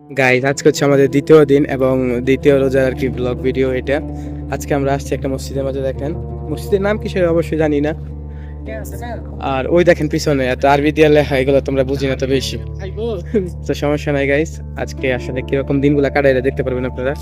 Guys, আজকে হচ্ছে আমাদের দ্বিতীয় দিন এবং দ্বিতীয় রোজার আর কি ব্লগ ভিডিও এটা। আজকে আমরা আসছি একটা মসজিদের মাঝে। দেখেন মসজিদের নাম কিসের অবশ্যই জানি না। আর ওই দেখেন পিছনে এত আরবি দিয়ে লেখা, এগুলো তোমরা বুঝি না তো বেশি। তো সমস্যা নাই গাইস, আজকে আসলে কিরকম দিনগুলা কাটাই দেখতে পারবেন আপনারা।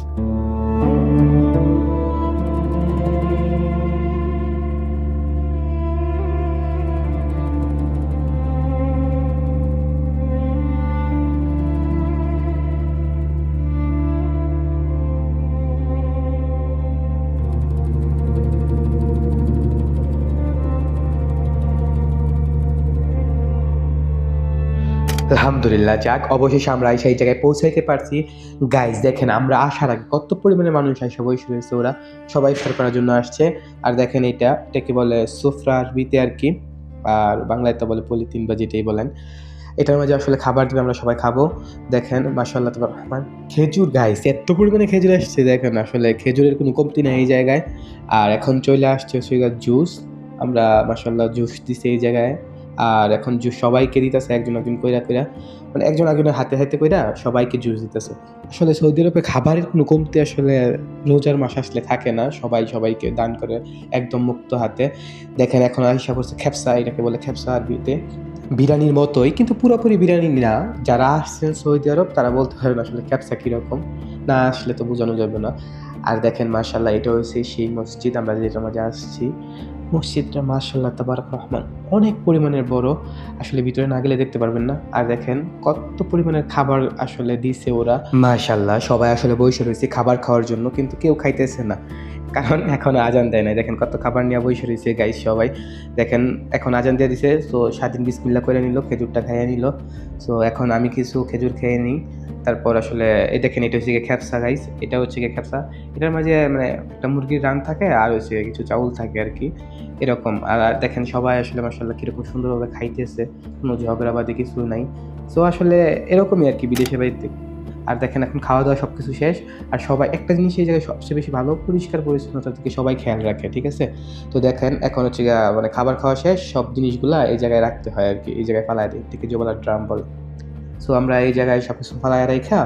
আলহামদুলিল্লাহ, যাক অবশেষে আমরা সেই জায়গায় পৌঁছাইতে পারছি। গাইজ দেখেন, আমরা আসার আগে কত পরিমাণে মানুষ আসে বসে রয়েছে, ওরা সবাই ইফতার করার জন্য আসছে। আর দেখেন এটাকে বলে সুফরা আরবিতে আর কি, আর বাংলায় তো বলে পলিথিন বা যেটাই বলেন। এটার মাঝে আসলে খাবার দিবে, আমরা সবাই খাবো। দেখেন মাশাআল্লাহ তাবারাক রহমান, খেজুর গাইস, এত পরিমাণে খেজুর আসছে। দেখেন আসলে খেজুরের কোনো কমতি নেই এই জায়গায়। আর এখন চলে আসছে হচ্ছে জুস। আমরা মাশাআল্লাহ জুস দিছি এই জায়গায়। আর এখন জুস সবাইকে দিতেছে, একজন একজন কইরা কইরা, মানে একজন একজনের হাতে হাতে কইরা সবাইকে জুস দিতেছে। আসলে সৌদি আরবে খাবারের কোনো কমতি আসলে রোজার মাস আসলে থাকে না, সবাই সবাইকে দান করে একদম মুক্ত হাতে। দেখেন এখন আইসা পড়ছে খেপসা, এটাকে বলে খেপসা আরবিতে। বিরিয়ানির মতোই, কিন্তু পুরোপুরি বিরিয়ানি না। যারা আসছেন সৌদি আরব তারা বলতে পারবেন আসলে ক্যাবসা কীরকম, না আসলে তো বোঝানো যাবে না। আর দেখেন মাশাআল্লাহ, এটা হচ্ছে সেই মসজিদ আমরা যেটার মাঝে আসছি। মসজিদটা মাশাআল্লাহ তাবারাক রহমান অনেক পরিমাণের বড়, আসলে ভিতরে না গেলে দেখতে পারবেন না। আর দেখেন কত পরিমাণের খাবার আসলে দিছে ওরা, মাশাআল্লাহ। সবাই আসলে বসে রয়েছে খাবার খাওয়ার জন্য, কিন্তু কেউ খাইতেছে না, কারণ এখন আজান দেয় নাই। দেখেন কত খাবার নিয়ে বসে রয়েছে গাইস সবাই। দেখেন এখন আজান দিয়ে দিছে, সো স্বাধীন বিসমিল্লাহ করে নিল, খেজুরটা খাইয়ে নিল। সো এখন আমি কিছু খেজুর খেয়ে নিই, তারপর আসলে এই দেখেন এটা হচ্ছে গিয়ে খেপসা গাইস, এটা হচ্ছে গিয়ে খেপসা। এটার মাঝে মানে একটা মুরগির রান থাকে আর হচ্ছে কিছু চাউল থাকে আর কি, এরকম। আর দেখেন সবাই আসলে মাশাআল্লাহ কীরকম সুন্দরভাবে খাইতেছে, কোনো ঝগড়াবাদী কিছু নাই। সো আসলে এরকমই আর কি বিদেশে বাড়িতে। আর দেখেন এখন খাওয়া দাওয়া সব কিছু শেষ। আর সবাই একটা জিনিস এই জায়গায় সবচেয়ে বেশি ভালো, পরিষ্কার পরিচ্ছন্নতার দিকে সবাই খেয়াল রাখে, ঠিক আছে। তো দেখেন এখন হচ্ছে গিয়ে মানে খাবার খাওয়া শেষ, সব জিনিসগুলা এই জায়গায় রাখতে হয় আর কি, এই জায়গায় ফালায় দিই, থেকে যে বলা ড্রাম বলে। সো আমরা এই জায়গায় সব কিছু ফালায় রাখা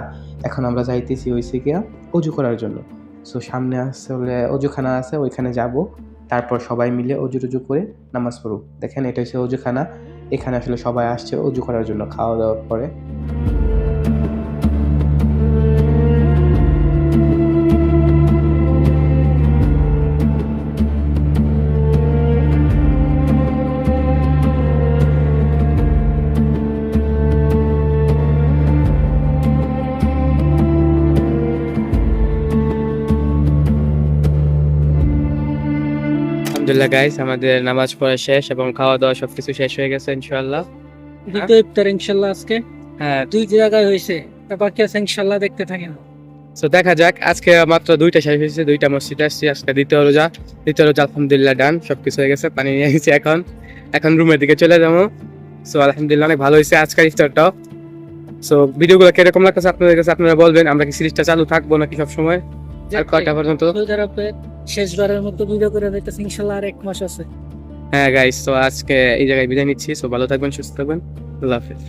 এখন আমরা যাইতেছি হইছে গিয়া অজু করার জন্য। সো সামনে আসলে অজুখানা আছে, ওইখানে যাব। তারপর সবাই মিলে অজু টজু করে নামাজ পড়ব। দেখেন এটা হচ্ছে অজুখানা, এখানে আসলে সবাই আসছে অজু করার জন্য খাওয়া দাওয়ার পরে। আলহামদুলিল্লাহ গাইস, আমাদের নামাজ পড়া শেষ এবং খাওয়া দাওয়া সবকিছু শেষ হয়ে গেছে ইনশাআল্লাহ। দ্বিতীয় ইফতার ইনশাল্লাহ আজকে হ্যাঁ, দুই জায়গায় হয়েছে, বাকি আছে ইনশাল্লাহ, দেখতে থাকেন। তো দেখা যাক। আজকে মাত্র দুইটা শেষ হয়েছে, দুইটা মসজিদে আসছি। আজকে দ্বিতীয় রোজা, আলহামদুলিল্লাহ ডান, সবকিছু হয়ে গেছে। পানি নিয়ে গেছি, এখন রুমের দিকে চলে যাবো। সো আলহামদুলিল্লাহ অনেক ভালো হয়েছে আজকের ইফতারটাও। সো ভিডিওগুলো কিরকম লাগতেছে আপনাদের কাছে আপনারা বলবেন। আমরা কি সিরিজটা চালু থাকবো নাকি সবসময়, আর কয়টা পর্যন্ত? সৌদি আরবে শেষবারের মতো ভিডিও করে দেখতেছি, ইনশাল্লাহ আর 1 মাস আছে। হ্যাঁ গাইস, তো আজকে এই জায়গায় বিদায় নিচ্ছি। সো ভালো থাকবেন, সুস্থ থাকবেন, আল্লাহ হাফেজ।